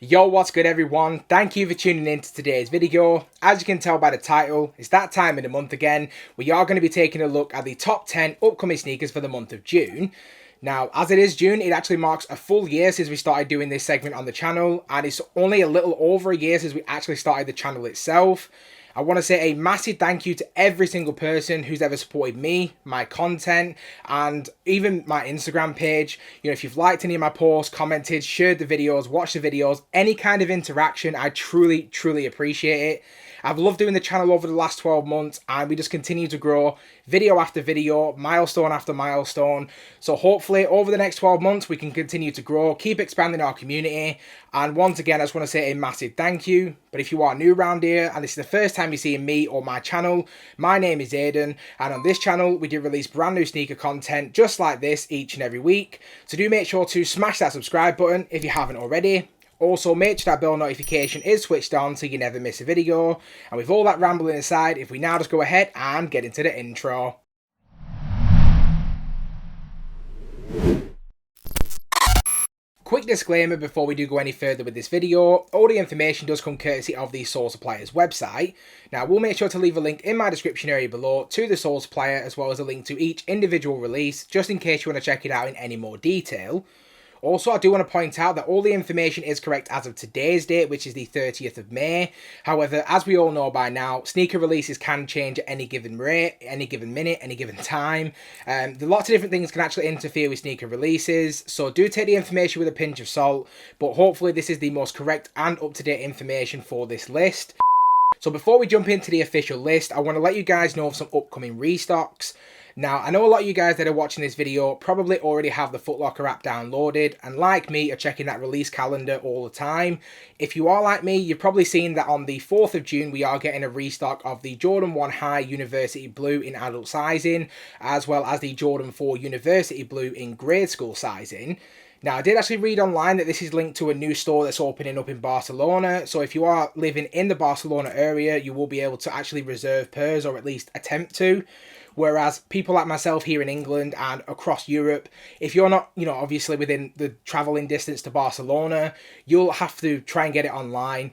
Yo, what's good everyone? Thank you for tuning in to today's video. As you can tell by the title, it's that time of the month again. We are going to be taking a look at the top 10 upcoming sneakers for the month of June. Now, as it is June, it actually marks a full year since we started doing this segment on the channel, and it's only a little over a year since we actually started the channel itself. I want to say a massive thank you to every single person who's ever supported me, my content, and even my Instagram page. You know, if you've liked any of my posts, commented, shared the videos, watched the videos, any kind of interaction, I truly, truly appreciate it. I've loved doing the channel over the last 12 months, and we just continue to grow video after video, milestone after milestone. So hopefully over the next 12 months, we can continue to grow, keep expanding our community. And once again, I just want to say a massive thank you. But if you are new around here, and this is the first time you're seeing me or my channel, my name is Aiden. And on this channel, we do release brand new sneaker content just like this each and every week. So do make sure to smash that subscribe button if you haven't already. Also, make sure that bell notification is switched on so you never miss a video. And with all that rambling aside, if we now just go ahead and get into the intro. Quick disclaimer before we do go any further with this video, all the information does come courtesy of the Supplier's website. Now, we'll make sure to leave a link in my description area below to the Supplier, as well as a link to each individual release, just in case you want to check it out in any more detail. Also, I do want to point out that all the information is correct as of today's date, which is the 30th of May. However, as we all know by now, sneaker releases can change at any given rate, any given minute, any given time. Lots of different things can actually interfere with sneaker releases, so do take the information with a pinch of salt, but hopefully this is the most correct and up-to-date information for this list. So before we jump into the official list, I want to let you guys know of some upcoming restocks. Now, I know a lot of you guys that are watching this video probably already have the Footlocker app downloaded, and like me, are checking that release calendar all the time. If you are like me, you've probably seen that on the 4th of June, we are getting a restock of the Jordan 1 High University Blue in adult sizing, as well as the Jordan 4 University Blue in grade school sizing. Now, I did actually read online that this is linked to a new store that's opening up in Barcelona, so if you are living in the Barcelona area, you will be able to actually reserve pairs, or at least attempt to. Whereas people like myself here in England and across Europe, if you're not, you know, obviously within the traveling distance to Barcelona, you'll have to try and get it online.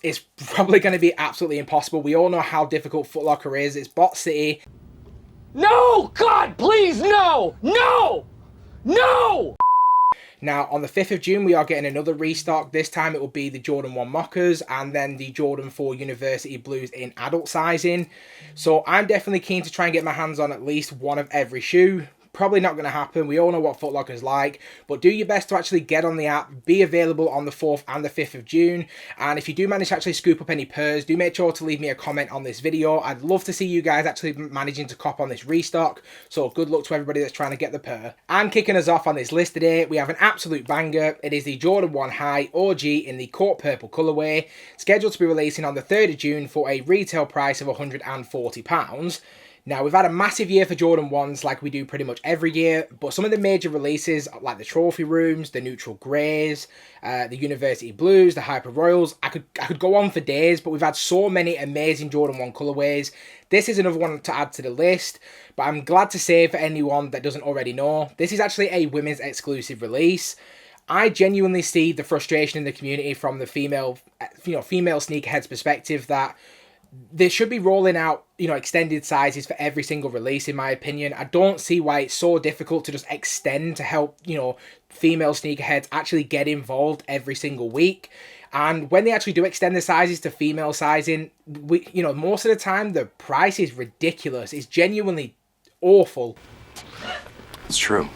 It's probably going to be absolutely impossible. We all know how difficult Footlocker is. It's bot city. No! God, please, no! No! No! Now, on the 5th of June, we are getting another restock. This time it will be the Jordan 1 Mockers and then the Jordan 4 University Blues in adult sizing. So I'm definitely keen to try and get my hands on at least one of every shoe. Probably not going to happen. We all know what Footlocker is like, but do your best to actually get on the app, be available on the 4th and the 5th of June. And if you do manage to actually scoop up any pairs, do make sure to leave me a comment on this video. I'd love to see you guys actually managing to cop on this restock. So good luck to everybody that's trying to get the pair. And kicking us off on this list today, we have an absolute banger. It is the Jordan 1 High OG in the court purple colourway, scheduled to be releasing on the 3rd of June for a retail price of £140. Now, we've had a massive year for Jordan 1s like we do pretty much every year, but some of the major releases like the Trophy Rooms, the Neutral Greys, the University Blues, the Hyper Royals, I could go on for days, but we've had so many amazing Jordan 1 colourways. This is another one to add to the list, but I'm glad to say for anyone that doesn't already know, this is actually a women's exclusive release. I genuinely see the frustration in the community from the female sneakerheads perspective that they should be rolling out, extended sizes for every single release, in my opinion. I don't see why it's so difficult to just extend to help, female sneakerheads actually get involved every single week. And when they actually do extend the sizes to female sizing, most of the time the price is ridiculous. It's genuinely awful. It's true.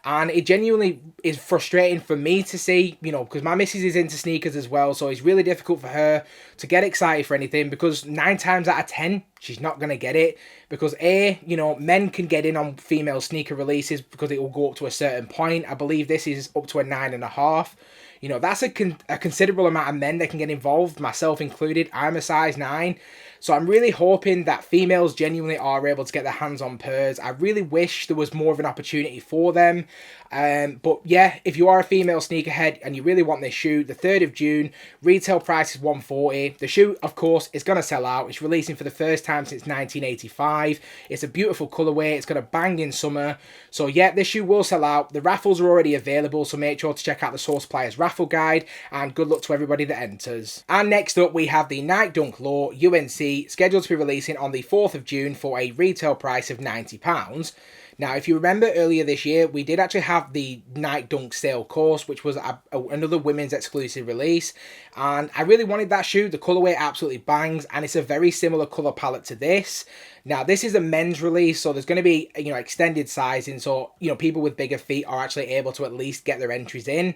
And it genuinely is frustrating for me to see, because my missus is into sneakers as well, so it's really difficult for her to get excited for anything, because 9 times out of 10, she's not going to get it. Because men can get in on female sneaker releases because it will go up to a certain point. I believe this is up to a 9.5. That's a considerable amount of men that can get involved, myself included. I'm a size 9. So I'm really hoping that females genuinely are able to get their hands on pairs. I really wish there was more of an opportunity for them. But yeah, if you are a female sneakerhead and you really want this shoe, the 3rd of June, retail price is $140. The shoe, of course, is going to sell out. It's releasing for the first time time since 1985. It's a beautiful colorway. It's got a bang in summer. So yeah, this shoe will sell out. The raffles are already available, so make sure to check out the Supplier's raffle guide, and good luck to everybody that enters. And next up, we have the Nike Dunk Low UNC, scheduled to be releasing on the 4th of June for a retail price of £90. Now, if you remember earlier this year, we did actually have the Nike Dunk Sale course, which was another women's exclusive release. And I really wanted that shoe. The colorway absolutely bangs, and it's a very similar color palette to this. Now, this is a men's release, so there's going to be, extended sizing. So, people with bigger feet are actually able to at least get their entries in.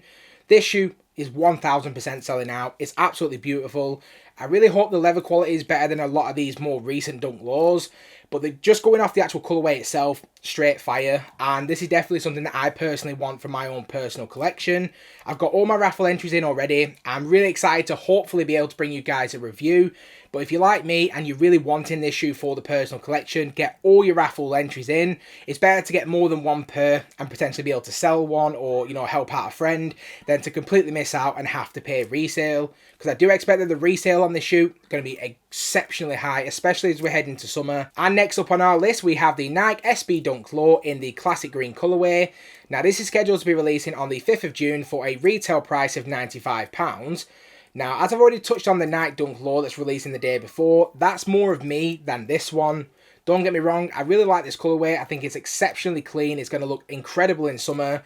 This shoe is 1000% selling out. It's absolutely beautiful. I really hope the leather quality is better than a lot of these more recent Dunk Lows. But they're just going off the actual colourway itself, straight fire. And this is definitely something that I personally want for my own personal collection. I've got all my raffle entries in already. I'm really excited to hopefully be able to bring you guys a review. But if you're like me and you're really wanting this shoe for the personal collection, get all your raffle entries in. It's better to get more than one per and potentially be able to sell one or, help out a friend than to completely miss out and have to pay resale. Because I do expect that the resale on this shoe is going to be exceptionally high, especially as we head into summer. And next up on our list, we have the Nike SB Dunk Low in the classic green colourway. Now, this is scheduled to be releasing on the 5th of June for a retail price of £95. Now, as I've already touched on the Nike Dunk Low that's releasing the day before, that's more of me than this one. Don't get me wrong, I really like this colourway. I think it's exceptionally clean. It's going to look incredible in summer.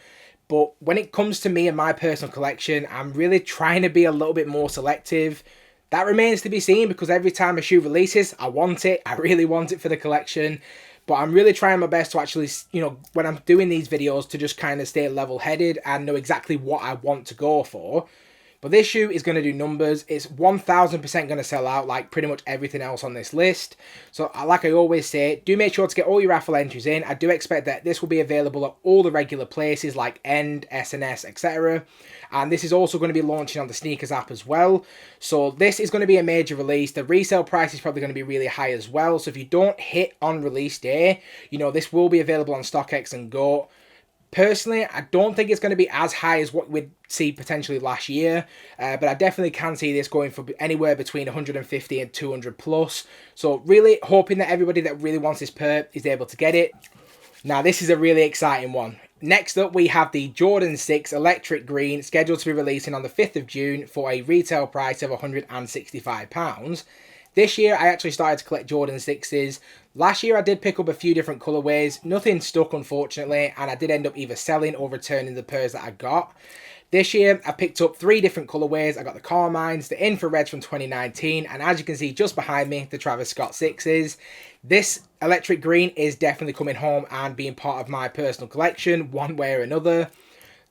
But when it comes to me and my personal collection, I'm really trying to be a little bit more selective. That remains to be seen, because every time a shoe releases, I want it. I really want it for the collection. But I'm really trying my best to actually, when I'm doing these videos, to just kind of stay level-headed and know exactly what I want to go for. But this shoe is going to do numbers. It's 1000% going to sell out like pretty much everything else on this list. So like I always say, do make sure to get all your raffle entries in. I do expect that this will be available at all the regular places like End, SNS, etc. And this is also going to be launching on the Sneakers app as well. So this is going to be a major release. The resale price is probably going to be really high as well. So if you don't hit on release day, this will be available on StockX and Go. Personally, I don't think it's going to be as high as what we'd see potentially last year, but I definitely can see this going for anywhere between 150 and 200 plus. So really hoping that everybody that really wants this pair is able to get it. Now, this is a really exciting one. Next up, we have the Jordan 6 Electric Green, scheduled to be releasing on the 5th of June for a retail price of £165. This year, I actually started to collect Jordan 6s. Last year, I did pick up a few different colourways. Nothing stuck, unfortunately, and I did end up either selling or returning the pairs that I got. This year, I picked up 3 different colourways. I got the Carmines, the Infrareds from 2019, and as you can see just behind me, the Travis Scott 6s. This electric green is definitely coming home and being part of my personal collection, one way or another.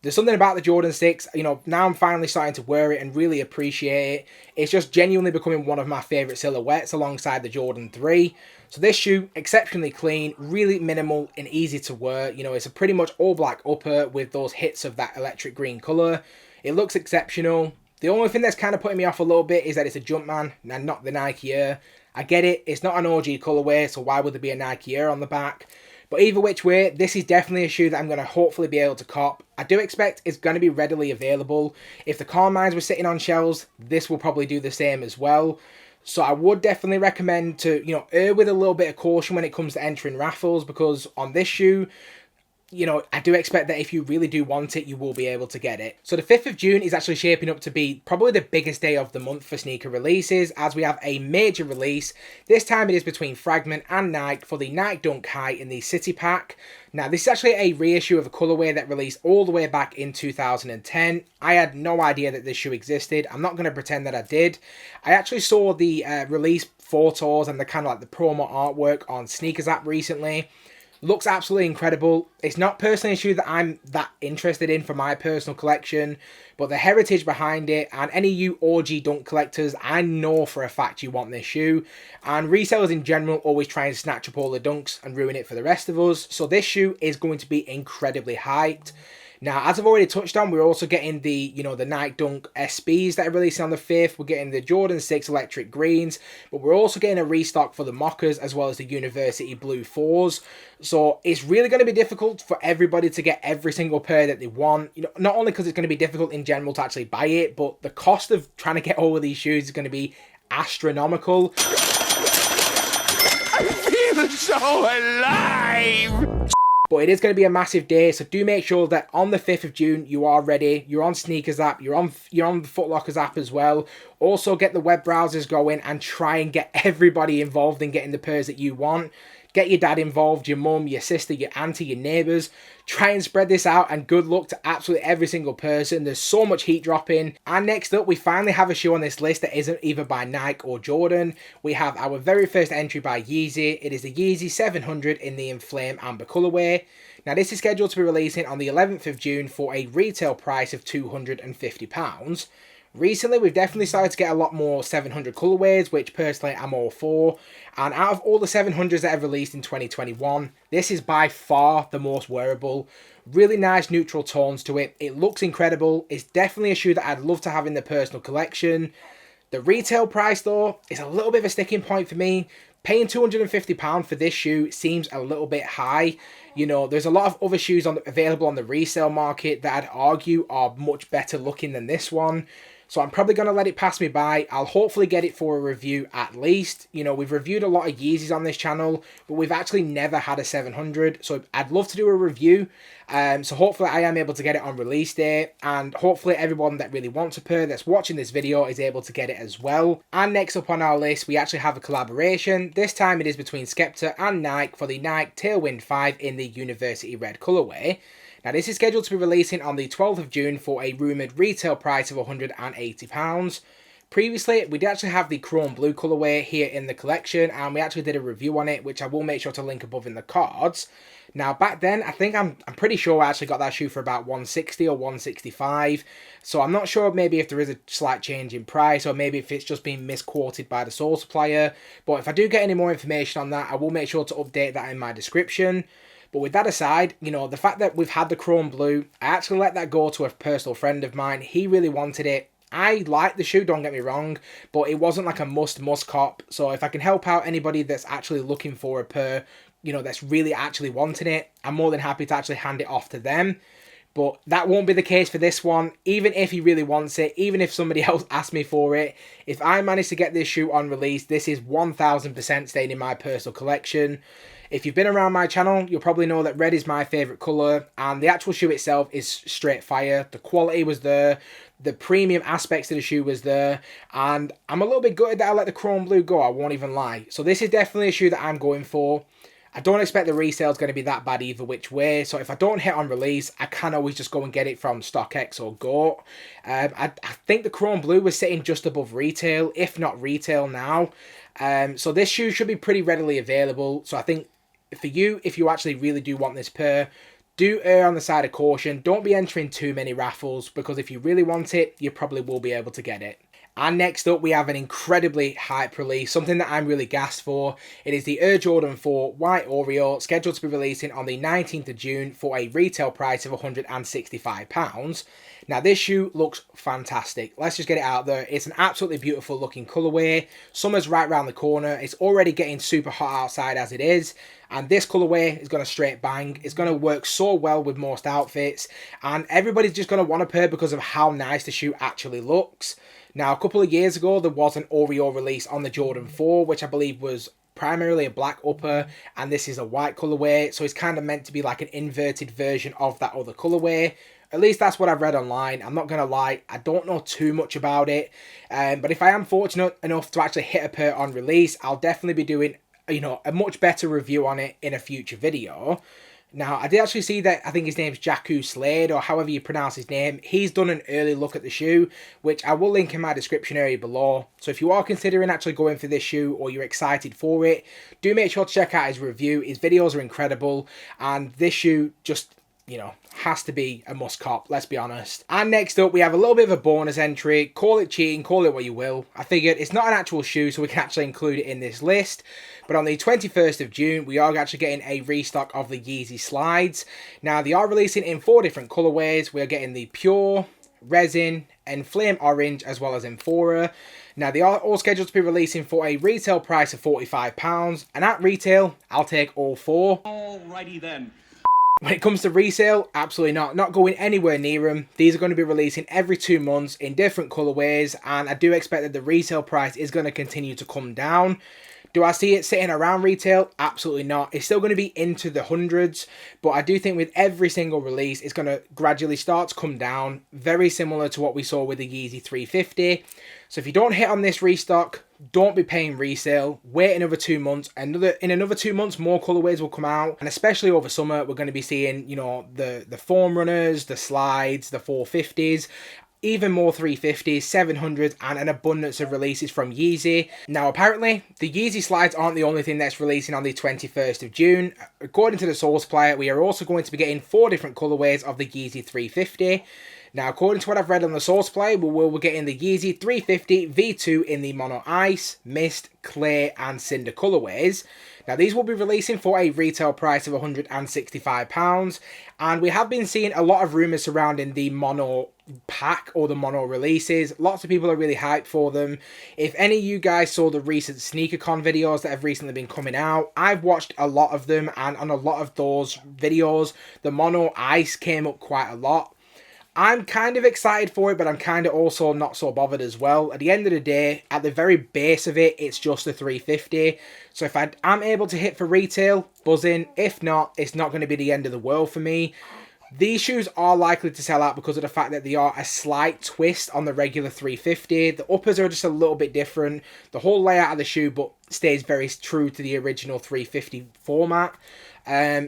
There's something about the Jordan 6, now I'm finally starting to wear it and really appreciate it. It's just genuinely becoming one of my favourite silhouettes alongside the Jordan 3. So this shoe, exceptionally clean, really minimal and easy to wear. It's a pretty much all black upper with those hits of that electric green colour. It looks exceptional. The only thing that's kind of putting me off a little bit is that it's a Jumpman and not the Nike Air. I get it, it's not an OG colourway, so why would there be a Nike Air on the back? But either which way, this is definitely a shoe that I'm going to hopefully be able to cop. I do expect it's going to be readily available. If the Carmines were sitting on shelves, this will probably do the same as well. So I would definitely recommend to, err with a little bit of caution when it comes to entering raffles, because on this shoe, I do expect that if you really do want it, you will be able to get it. So the 5th of June is actually shaping up to be probably the biggest day of the month for sneaker releases, as we have a major release. This time it is between Fragment and Nike for the Nike Dunk High in the City Pack. Now, this is actually a reissue of a colourway that released all the way back in 2010. I had no idea that this shoe existed. I'm not going to pretend that I did. I actually saw the release photos and the kind of like the promo artwork on Sneakers app recently. Looks absolutely incredible. It's not personally a shoe that I'm that interested in for my personal collection, but the heritage behind it, and any of you OG dunk collectors, I know for a fact you want this shoe. And resellers in general always try and snatch up all the dunks and ruin it for the rest of us. So this shoe is going to be incredibly hyped. Now, as I've already touched on, we're also getting the, the Nike Dunk SBs that are releasing on the 5th. We're getting the Jordan 6 Electric Greens, but we're also getting a restock for the Mockers as well as the University Blue 4s. So it's really going to be difficult for everybody to get every single pair that they want. Not only because it's going to be difficult in general to actually buy it, but the cost of trying to get all of these shoes is going to be astronomical. so alive! But it is going to be a massive day, so do make sure that on the 5th of June you are ready. You're on Sneakers app, you're on the Footlocker's app as well. Also get the web browsers going and try and get everybody involved in getting the pairs that you want. Get your dad involved, your mum, your sister, your auntie, your neighbours. Try and spread this out, and good luck to absolutely every single person. There's so much heat dropping. And next up, we finally have a shoe on this list that isn't either by Nike or Jordan. We have our very first entry by Yeezy. It is the Yeezy 700 in the Enflame Amber colourway. Now this is scheduled to be releasing on the 11th of June for a retail price of £250. Recently, we've definitely started to get a lot more 700 colourways, which personally I'm all for. And out of all the 700s that have released in 2021, this is by far the most wearable. Really nice neutral tones to it. It looks incredible. It's definitely a shoe that I'd love to have in the personal collection. The retail price, though, is a little bit of a sticking point for me. Paying £250 for this shoe seems a little bit high. You know, there's a lot of other shoes available on the resale market that I'd argue are much better looking than this one. So I'm probably going to let it pass me by. I'll hopefully get it for a review at least. You know, we've reviewed a lot of Yeezys on this channel, but we've actually never had a 700. So I'd love to do a review. So hopefully I am able to get it on release day. And hopefully everyone that really wants a pair that's watching this video is able to get it as well. And next up on our list, we actually have a collaboration. This time it is between Skepta and Nike for the Nike Tailwind 5 in the University Red colourway. Now this is scheduled to be releasing on the 12th of June for a rumoured retail price of £180. Previously, we did actually have the Chrome Blue colourway here in the collection, and we actually did a review on it, which I will make sure to link above in the cards. Now back then, I think I'm pretty sure I actually got that shoe for about 160 or 165. So I'm not sure maybe if there is a slight change in price, or maybe if it's just been misquoted by the sole supplier. But if I do get any more information on that, I will make sure to update that in my description. But with that aside, you know, the fact that we've had the Chrome Blue, I actually let that go to a personal friend of mine. He really wanted it. I like the shoe, don't get me wrong, but it wasn't like a must cop. So if I can help out anybody that's actually looking for a pair, you know, that's really actually wanting it, I'm more than happy to actually hand it off to them. But that won't be the case for this one. Even if he really wants it, even if somebody else asks me for it, if I manage to get this shoe on release, this is 1000% staying in my personal collection. If you've been around my channel, you'll probably know that red is my favourite colour, and the actual shoe itself is straight fire. The quality was there, the premium aspects of the shoe was there, and I'm a little bit gutted that I let the Chrome Blue go, I won't even lie. So this is definitely a shoe that I'm going for. I don't expect the resale is going to be that bad either which way, so if I don't hit on release, I can always just go and get it from StockX or GOAT. I think the Chrome Blue was sitting just above retail, if not retail now. So this shoe should be pretty readily available, so I think for you, if you actually really do want this pair, do err on the side of caution. Don't be entering too many raffles, because if you really want it, you probably will be able to get it. And next up, we have an incredibly hype release, something that I'm really gassed for. It is the Air Jordan 4 White Oreo, scheduled to be releasing on the 19th of June for a retail price of £165. Now, this shoe looks fantastic. Let's just get it out there. It's an absolutely beautiful looking colourway. Summer's right around the corner. It's already getting super hot outside as it is. And this colourway is going to straight bang. It's going to work so well with most outfits. And everybody's just going to want a pair because of how nice the shoe actually looks. Now, a couple of years ago, there was an Oreo release on the Jordan 4, which I believe was primarily a black upper, and this is a white colourway. So it's kind of meant to be like an inverted version of that other colourway. At least that's what I've read online. I'm not going to lie, I don't know too much about it. But if I am fortunate enough to actually hit a pair on release, I'll definitely be doing, you know, a much better review on it in a future video. Now, I did actually see that, I think his name's Jakku Slade, or however you pronounce his name. He's done an early look at the shoe, which I will link in my description area below. So if you are considering actually going for this shoe, or you're excited for it, do make sure to check out his review. His videos are incredible, and this shoe just, you know, has to be a must cop, let's be honest. And next up, we have a little bit of a bonus entry. Call it cheating, call it what you will. I figured it's not an actual shoe, so we can actually include it in this list. But on the 21st of June, we are actually getting a restock of the Yeezy Slides. Now, they are releasing in 4 different colourways. We are getting the Pure, Resin, Enflame Orange, as well as Enfora. Now, they are all scheduled to be releasing for a retail price of £45. And at retail, I'll take all 4. Alrighty then. When it comes to resale, absolutely not. Not going anywhere near them. These are going to be releasing every 2 months in different colourways, and I do expect that the resale price is going to continue to come down. Do I see it sitting around retail? Absolutely not. It's still going to be into the hundreds, but I do think with every single release, it's going to gradually start to come down, very similar to what we saw with the Yeezy 350. So if you don't hit on this restock, don't be paying resale. Wait another 2 months. In another 2 months, more colorways will come out, and especially over summer, we're going to be seeing, you know, the foam runners, the slides, the 450s. Even more 350s, 700s, and an abundance of releases from Yeezy. Now, apparently, the Yeezy Slides aren't the only thing that's releasing on the 21st of June. According to the Supplier, we are also going to be getting 4 different colorways of the Yeezy 350. Now, according to what I've read on the Supplier, we're getting the Yeezy 350 V2 in the Mono Ice, Mist, Clay, and Cinder colorways. Now, these will be releasing for a retail price of £165, and we have been seeing a lot of rumours surrounding the Mono pack or the Mono releases. Lots of people are really hyped for them. If any of you guys saw the recent SneakerCon videos that have recently been coming out, I've watched a lot of them, and on a lot of those videos, the Mono Ice came up quite a lot. I'm kind of excited for it, but I'm kind of also not so bothered as well. At the end of the day, at the very base of it, it's just a 350. So if I'm able to hit for retail, buzzing. If not, it's not going to be the end of the world for me. These shoes are likely to sell out because of the fact that they are a slight twist on the regular 350. The uppers are just a little bit different. The whole layout of the shoe but stays very true to the original 350 format.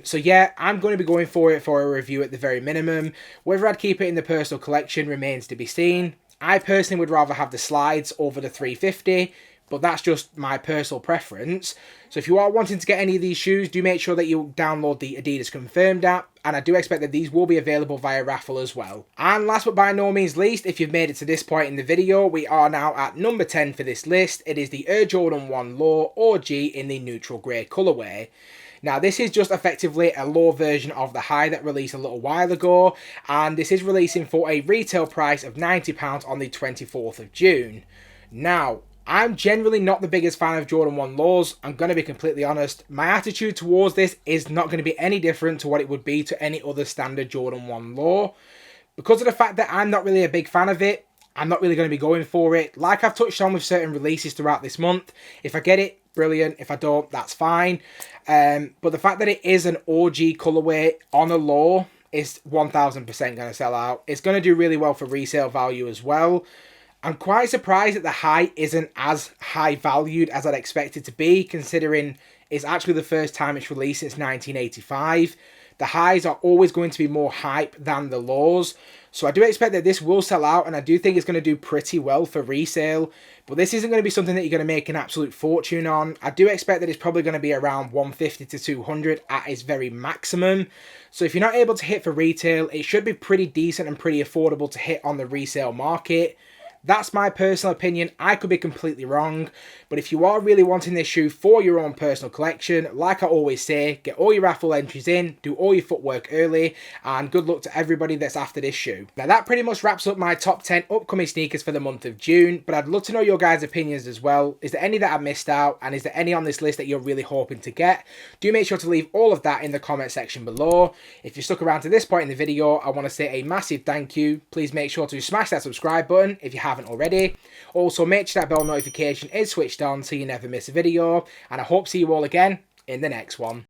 So yeah, I'm going to be going for it for a review at the very minimum. Whether I'd keep it in the personal collection remains to be seen. I personally would rather have the slides over the 350, but that's just my personal preference. So if you are wanting to get any of these shoes, do make sure that you download the Adidas Confirmed app, and I do expect that these will be available via Raffle as well. And last but by no means least, if you've made it to this point in the video, we are now at number 10 for this list. It is the Air Jordan 1 Low OG in the neutral grey colourway. Now, this is just effectively a low version of the high that released a little while ago, and this is releasing for a retail price of £90 on the 24th of June. Now, I'm generally not the biggest fan of Jordan 1 Lows. I'm going to be completely honest. My attitude towards this is not going to be any different to what it would be to any other standard Jordan 1 Low. Because of the fact that I'm not really a big fan of it, I'm not really going to be going for it. Like I've touched on with certain releases throughout this month, if I get it, brilliant. If I don't, that's fine. But the fact that it is an OG colorway on a low is 1000% going to sell out. It's going to do really well for resale value as well. I'm quite surprised that the high isn't as high valued as I'd expect it to be, considering it's actually the first time it's released since 1985. The highs are always going to be more hype than the lows. So I do expect that this will sell out, and I do think it's going to do pretty well for resale. But this isn't going to be something that you're going to make an absolute fortune on. I do expect that it's probably going to be around 150 to 200 at its very maximum. So if you're not able to hit for retail, it should be pretty decent and pretty affordable to hit on the resale market. That's my personal opinion. I could be completely wrong. But if you are really wanting this shoe for your own personal collection, like I always say, get all your raffle entries in, do all your footwork early, and good luck to everybody that's after this shoe. Now that pretty much wraps up my top 10 upcoming sneakers for the month of June, but I'd love to know your guys' opinions as well. Is there any that I missed out, and is there any on this list that you're really hoping to get? Do make sure to leave all of that in the comment section below. If you stuck around to this point in the video, I want to say a massive thank you. Please make sure to smash that subscribe button if you haven't already. Also, make sure that bell notification is switched on so you never miss a video, and I hope to see you all again in the next one.